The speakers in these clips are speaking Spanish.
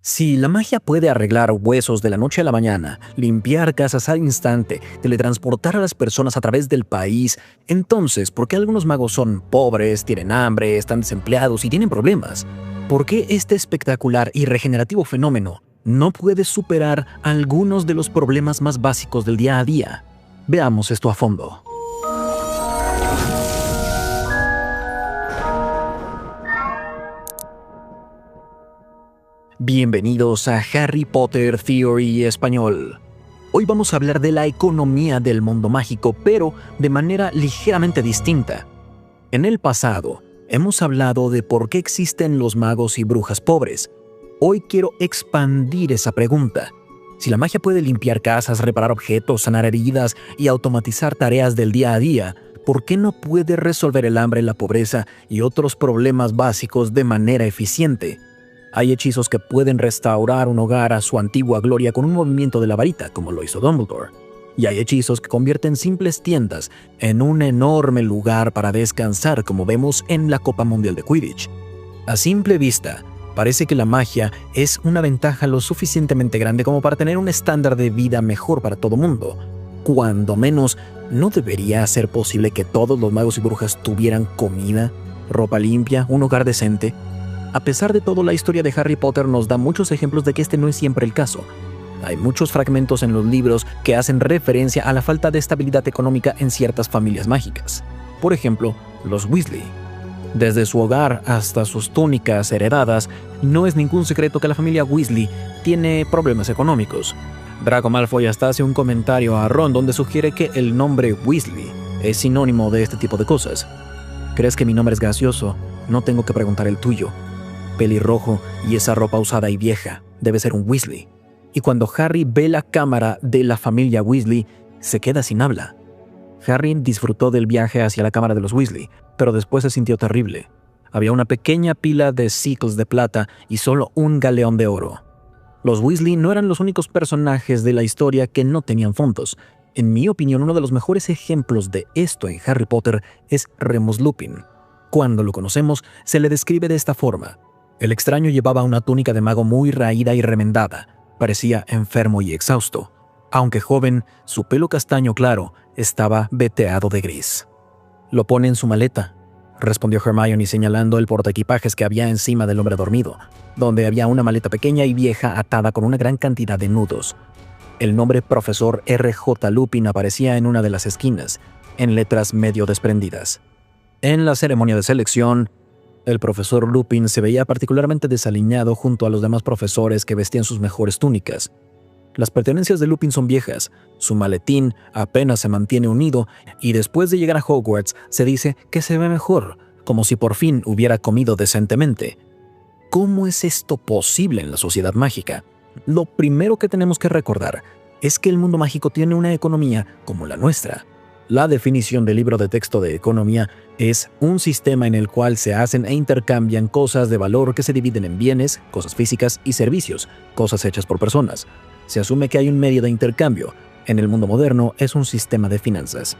Si la magia puede arreglar huesos de la noche a la mañana, limpiar casas al instante, teletransportar a las personas a través del país, entonces, ¿por qué algunos magos son pobres, tienen hambre, están desempleados y tienen problemas? ¿Por qué este espectacular y regenerativo fenómeno no puede superar algunos de los problemas más básicos del día a día? Veamos esto a fondo. Bienvenidos a Harry Potter Theory Español. Hoy vamos a hablar de la economía del mundo mágico, pero de manera ligeramente distinta. En el pasado, hemos hablado de por qué existen los magos y brujas pobres. Hoy quiero expandir esa pregunta. Si la magia puede limpiar casas, reparar objetos, sanar heridas y automatizar tareas del día a día, ¿por qué no puede resolver el hambre, la pobreza y otros problemas básicos de manera eficiente? Hay hechizos que pueden restaurar un hogar a su antigua gloria con un movimiento de la varita, como lo hizo Dumbledore. Y hay hechizos que convierten simples tiendas en un enorme lugar para descansar, como vemos en la Copa Mundial de Quidditch. A simple vista, parece que la magia es una ventaja lo suficientemente grande como para tener un estándar de vida mejor para todo mundo. Cuando menos, ¿no debería ser posible que todos los magos y brujas tuvieran comida, ropa limpia, un hogar decente? A pesar de todo, la historia de Harry Potter nos da muchos ejemplos de que este no es siempre el caso. Hay muchos fragmentos en los libros que hacen referencia a la falta de estabilidad económica en ciertas familias mágicas. Por ejemplo, los Weasley. Desde su hogar hasta sus túnicas heredadas, no es ningún secreto que la familia Weasley tiene problemas económicos. Draco Malfoy hasta hace un comentario a Ron donde sugiere que el nombre Weasley es sinónimo de este tipo de cosas. ¿Crees que mi nombre es gracioso? No tengo que preguntar el tuyo. Pelirrojo y esa ropa usada y vieja, debe ser un Weasley. Y cuando Harry ve la cámara de la familia Weasley, se queda sin habla. Harry disfrutó del viaje hacia la cámara de los Weasley, pero después se sintió terrible. Había una pequeña pila de sickles de plata y solo un galeón de oro. Los Weasley no eran los únicos personajes de la historia que no tenían fondos. En mi opinión, uno de los mejores ejemplos de esto en Harry Potter es Remus Lupin. Cuando lo conocemos, se le describe de esta forma. El extraño llevaba una túnica de mago muy raída y remendada. Parecía enfermo y exhausto. Aunque joven, su pelo castaño claro estaba veteado de gris. «Lo pone en su maleta», respondió Hermione señalando el portaequipajes que había encima del hombre dormido, donde había una maleta pequeña y vieja atada con una gran cantidad de nudos. El nombre Profesor R.J. Lupin aparecía en una de las esquinas, en letras medio desprendidas. En la ceremonia de selección, el profesor Lupin se veía particularmente desaliñado junto a los demás profesores que vestían sus mejores túnicas. Las pertenencias de Lupin son viejas, su maletín apenas se mantiene unido y después de llegar a Hogwarts se dice que se ve mejor, como si por fin hubiera comido decentemente. ¿Cómo es esto posible en la sociedad mágica? Lo primero que tenemos que recordar es que el mundo mágico tiene una economía como la nuestra. La definición del libro de texto de economía es un sistema en el cual se hacen e intercambian cosas de valor que se dividen en bienes, cosas físicas y servicios, cosas hechas por personas. Se asume que hay un medio de intercambio. En el mundo moderno es un sistema de finanzas.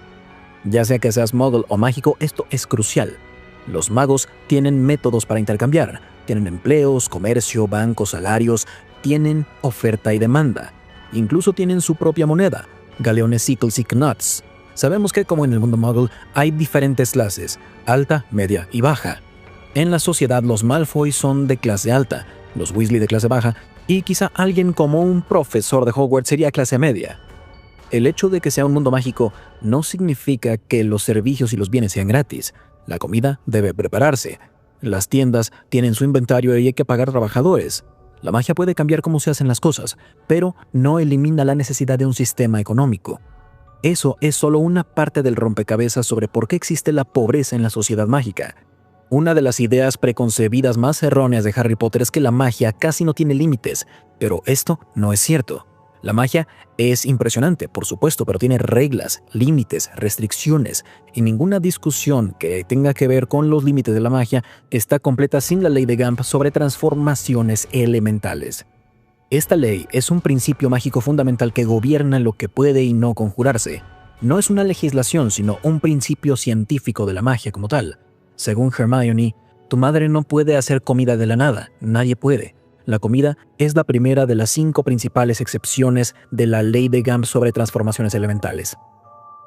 Ya sea que seas muggle o mágico, esto es crucial. Los magos tienen métodos para intercambiar. Tienen empleos, comercio, bancos, salarios, tienen oferta y demanda. Incluso tienen su propia moneda, galeones, sickles y knuts. Sabemos que, como en el mundo muggle, hay diferentes clases, alta, media y baja. En la sociedad, los Malfoy son de clase alta, los Weasley de clase baja, y quizá alguien como un profesor de Hogwarts sería clase media. El hecho de que sea un mundo mágico no significa que los servicios y los bienes sean gratis. La comida debe prepararse. Las tiendas tienen su inventario y hay que pagar trabajadores. La magia puede cambiar cómo se hacen las cosas, pero no elimina la necesidad de un sistema económico. Eso es solo una parte del rompecabezas sobre por qué existe la pobreza en la sociedad mágica. Una de las ideas preconcebidas más erróneas de Harry Potter es que la magia casi no tiene límites, pero esto no es cierto. La magia es impresionante, por supuesto, pero tiene reglas, límites, restricciones, y ninguna discusión que tenga que ver con los límites de la magia está completa sin la ley de Gump sobre transformaciones elementales. Esta ley es un principio mágico fundamental que gobierna lo que puede y no conjurarse. No es una legislación, sino un principio científico de la magia como tal. Según Hermione, tu madre no puede hacer comida de la nada, nadie puede. La comida es la primera de las 5 principales excepciones de la ley de Gump sobre transformaciones elementales.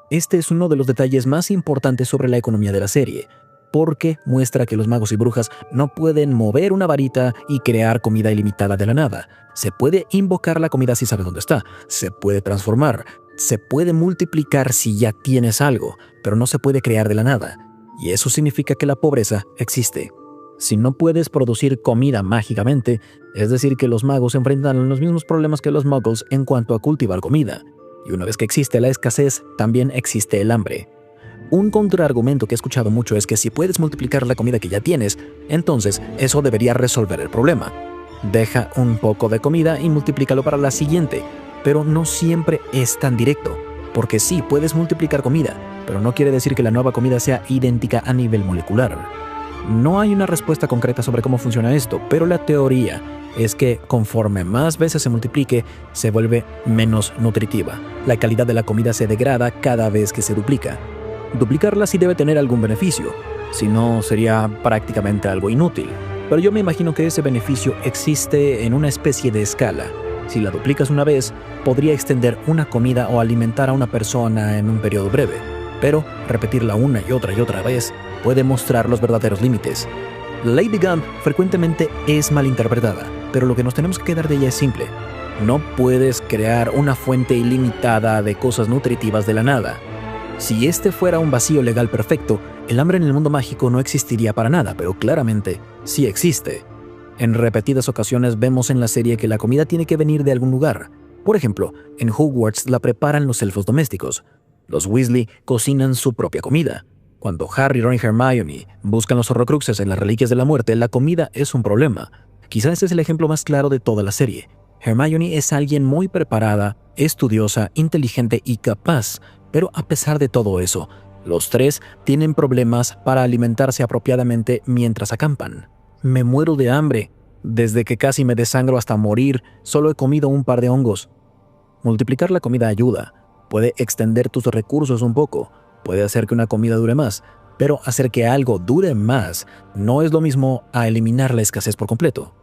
Este es uno de los detalles más importantes sobre la economía de la serie, porque muestra que los magos y brujas no pueden mover una varita y crear comida ilimitada de la nada. Se puede invocar la comida si sabes dónde está, se puede transformar, se puede multiplicar si ya tienes algo, pero no se puede crear de la nada. Y eso significa que la pobreza existe. Si no puedes producir comida mágicamente, es decir que los magos enfrentan los mismos problemas que los muggles en cuanto a cultivar comida. Y una vez que existe la escasez, también existe el hambre. Un contraargumento que he escuchado mucho es que si puedes multiplicar la comida que ya tienes, entonces eso debería resolver el problema. Deja un poco de comida y multiplícalo para la siguiente, pero no siempre es tan directo, porque sí puedes multiplicar comida, pero no quiere decir que la nueva comida sea idéntica a nivel molecular. No hay una respuesta concreta sobre cómo funciona esto, pero la teoría es que conforme más veces se multiplique, se vuelve menos nutritiva. La calidad de la comida se degrada cada vez que se duplica. Duplicarla sí debe tener algún beneficio, si no sería prácticamente algo inútil. Pero yo me imagino que ese beneficio existe en una especie de escala. Si la duplicas una vez, podría extender una comida o alimentar a una persona en un periodo breve. Pero repetirla una y otra vez puede mostrar los verdaderos límites. La ley de Gump frecuentemente es malinterpretada, pero lo que nos tenemos que quedar de ella es simple. No puedes crear una fuente ilimitada de cosas nutritivas de la nada. Si este fuera un vacío legal perfecto, el hambre en el mundo mágico no existiría para nada, pero claramente sí existe. En repetidas ocasiones vemos en la serie que la comida tiene que venir de algún lugar. Por ejemplo, en Hogwarts la preparan los elfos domésticos. Los Weasley cocinan su propia comida. Cuando Harry, Ron y Hermione buscan los Horrocruxes en las Reliquias de la Muerte, la comida es un problema. Quizás ese es el ejemplo más claro de toda la serie. Hermione es alguien muy preparada, estudiosa, inteligente y capaz, pero a pesar de todo eso, los tres tienen problemas para alimentarse apropiadamente mientras acampan. Me muero de hambre. Desde que casi me desangro hasta morir, solo he comido un par de hongos. Multiplicar la comida ayuda. Puede extender tus recursos un poco, puede hacer que una comida dure más, pero hacer que algo dure más no es lo mismo a eliminar la escasez por completo.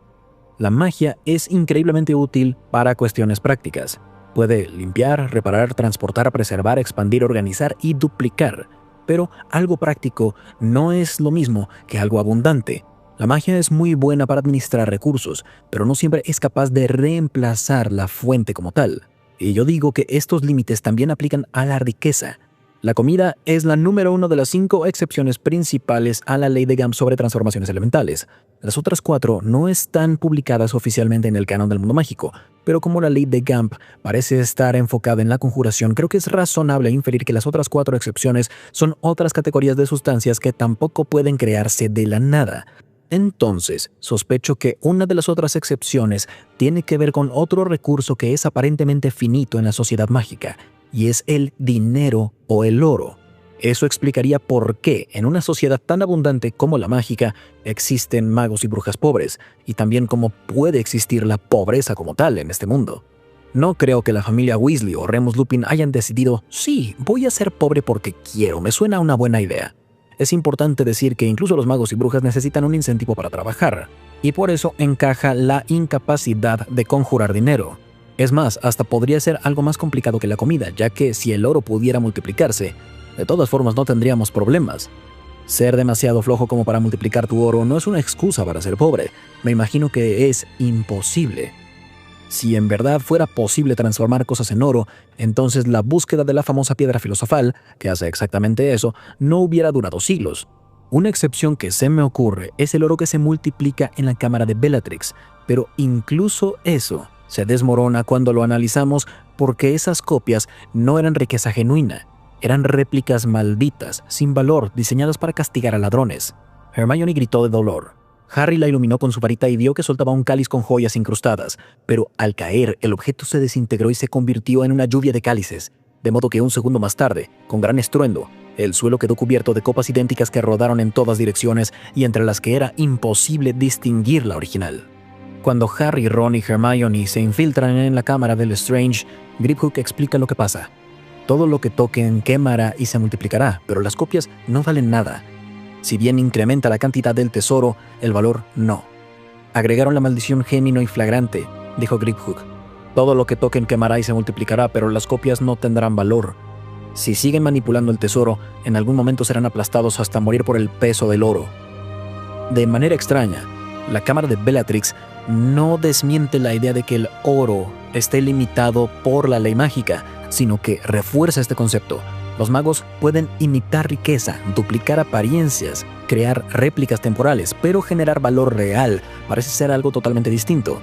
La magia es increíblemente útil para cuestiones prácticas. Puede limpiar, reparar, transportar, preservar, expandir, organizar y duplicar. Pero algo práctico no es lo mismo que algo abundante. La magia es muy buena para administrar recursos, pero no siempre es capaz de reemplazar la fuente como tal. Y yo digo que estos límites también aplican a la riqueza. La comida es la número 1 de las 5 excepciones principales a la ley de Gump sobre transformaciones elementales. Las otras 4 no están publicadas oficialmente en el canon del mundo mágico, pero como la ley de Gump parece estar enfocada en la conjuración, creo que es razonable inferir que las otras 4 excepciones son otras categorías de sustancias que tampoco pueden crearse de la nada. Entonces, sospecho que una de las otras excepciones tiene que ver con otro recurso que es aparentemente finito en la sociedad mágica, y es el dinero o el oro. Eso explicaría por qué, en una sociedad tan abundante como la mágica, existen magos y brujas pobres, y también cómo puede existir la pobreza como tal en este mundo. No creo que la familia Weasley o Remus Lupin hayan decidido, sí, voy a ser pobre porque quiero, me suena una buena idea. Es importante decir que incluso los magos y brujas necesitan un incentivo para trabajar, y por eso encaja la incapacidad de conjurar dinero. Es más, hasta podría ser algo más complicado que la comida, ya que si el oro pudiera multiplicarse, de todas formas no tendríamos problemas. Ser demasiado flojo como para multiplicar tu oro no es una excusa para ser pobre. Me imagino que es imposible. Si en verdad fuera posible transformar cosas en oro, entonces la búsqueda de la famosa piedra filosofal, que hace exactamente eso, no hubiera durado siglos. Una excepción que se me ocurre es el oro que se multiplica en la cámara de Bellatrix, pero incluso eso se desmorona cuando lo analizamos porque esas copias no eran riqueza genuina, eran réplicas malditas, sin valor, diseñadas para castigar a ladrones. Hermione gritó de dolor. Harry la iluminó con su varita y vio que soltaba un cáliz con joyas incrustadas, pero al caer el objeto se desintegró y se convirtió en una lluvia de cálices, de modo que un segundo más tarde, con gran estruendo, el suelo quedó cubierto de copas idénticas que rodaron en todas direcciones y entre las que era imposible distinguir la original. Cuando Harry, Ron y Hermione se infiltran en la cámara del Strange, Griphook explica lo que pasa. Todo lo que toquen quemará y se multiplicará, pero las copias no valen nada. Si bien incrementa la cantidad del tesoro, el valor no. Agregaron la maldición gémino y flagrante, dijo Griphook. Todo lo que toquen quemará y se multiplicará, pero las copias no tendrán valor. Si siguen manipulando el tesoro, en algún momento serán aplastados hasta morir por el peso del oro. De manera extraña, la cámara de Bellatrix no desmiente la idea de que el oro esté limitado por la ley mágica, sino que refuerza este concepto. Los magos pueden imitar riqueza, duplicar apariencias, crear réplicas temporales, pero generar valor real parece ser algo totalmente distinto.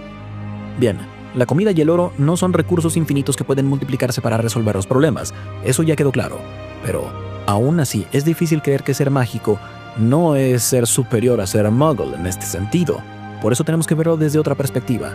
Bien, la comida y el oro no son recursos infinitos que pueden multiplicarse para resolver los problemas, eso ya quedó claro. Pero, aún así, es difícil creer que ser mágico no es ser superior a ser muggle en este sentido. Por eso tenemos que verlo desde otra perspectiva.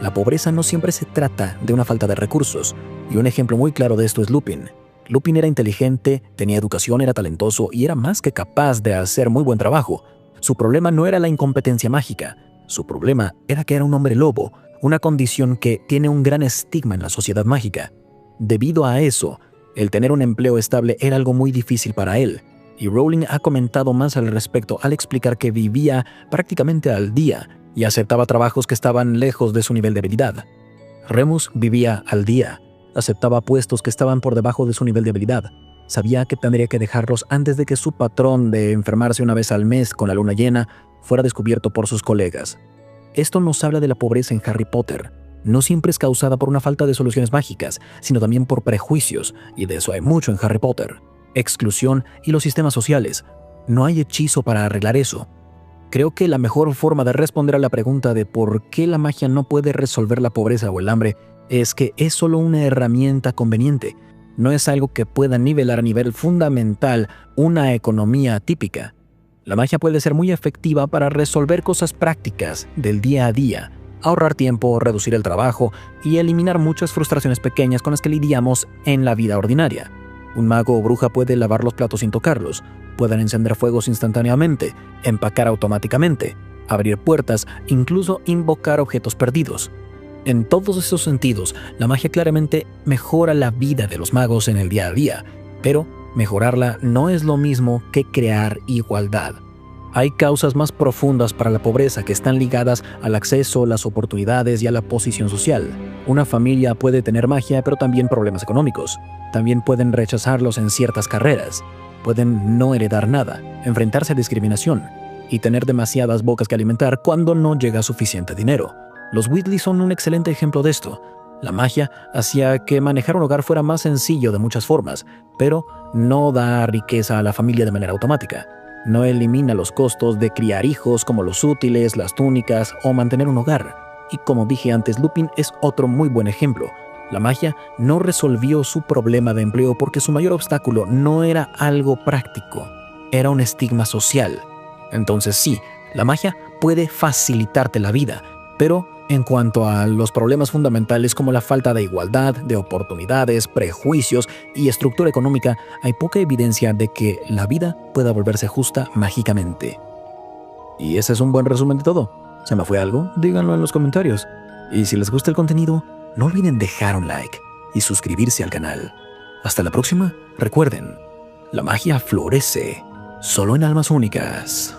La pobreza no siempre se trata de una falta de recursos, y un ejemplo muy claro de esto es Lupin. Lupin era inteligente, tenía educación, era talentoso y era más que capaz de hacer muy buen trabajo. Su problema no era la incompetencia mágica, su problema era que era un hombre lobo, una condición que tiene un gran estigma en la sociedad mágica. Debido a eso, el tener un empleo estable era algo muy difícil para él, y Rowling ha comentado más al respecto al explicar que vivía prácticamente al día y aceptaba trabajos que estaban lejos de su nivel de habilidad. Remus vivía al día, aceptaba puestos que estaban por debajo de su nivel de habilidad. Sabía que tendría que dejarlos antes de que su patrón de enfermarse una vez al mes con la luna llena fuera descubierto por sus colegas. Esto nos habla de la pobreza en Harry Potter. No siempre es causada por una falta de soluciones mágicas, sino también por prejuicios, y de eso hay mucho en Harry Potter. Exclusión y los sistemas sociales. No hay hechizo para arreglar eso. Creo que la mejor forma de responder a la pregunta de por qué la magia no puede resolver la pobreza o el hambre es que es solo una herramienta conveniente. No es algo que pueda nivelar a nivel fundamental una economía típica. La magia puede ser muy efectiva para resolver cosas prácticas del día a día, ahorrar tiempo, reducir el trabajo y eliminar muchas frustraciones pequeñas con las que lidiamos en la vida ordinaria. Un mago o bruja puede lavar los platos sin tocarlos, pueden encender fuegos instantáneamente, empacar automáticamente, abrir puertas, incluso invocar objetos perdidos. En todos esos sentidos, la magia claramente mejora la vida de los magos en el día a día, pero mejorarla no es lo mismo que crear igualdad. Hay causas más profundas para la pobreza que están ligadas al acceso, las oportunidades y a la posición social. Una familia puede tener magia, pero también problemas económicos. También pueden rechazarlos en ciertas carreras. Pueden no heredar nada, enfrentarse a discriminación y tener demasiadas bocas que alimentar cuando no llega suficiente dinero. Los Weasley son un excelente ejemplo de esto. La magia hacía que manejar un hogar fuera más sencillo de muchas formas, pero no da riqueza a la familia de manera automática. No elimina los costos de criar hijos como los útiles, las túnicas o mantener un hogar. Y como dije antes, Lupin es otro muy buen ejemplo. La magia no resolvió su problema de empleo porque su mayor obstáculo no era algo práctico, era un estigma social. Entonces sí, la magia puede facilitarte la vida, pero en cuanto a los problemas fundamentales como la falta de igualdad, de oportunidades, prejuicios y estructura económica, hay poca evidencia de que la vida pueda volverse justa mágicamente. Y ese es un buen resumen de todo. ¿Se me fue algo? Díganlo en los comentarios. Y si les gusta el contenido, no olviden dejar un like y suscribirse al canal. Hasta la próxima, recuerden, la magia florece solo en almas únicas.